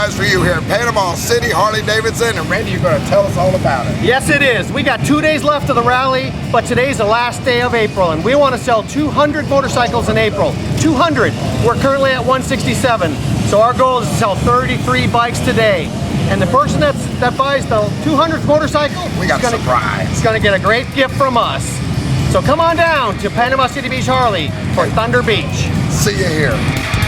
surprise for you here at Panama City Harley-Davidson, and Randy, you're going to tell us all about it. Yes, it is. We got 2 days left of the rally, but today's the last day of April, and we want to sell 200 motorcycles in April. 200. We're currently at 167, so our goal is to sell 33 bikes today. And the person that buys the 200th motorcycle, we got a surprise. It's going to get a great gift from us. So come on down to Panama City Beach Harley for Thunder Beach. See you here.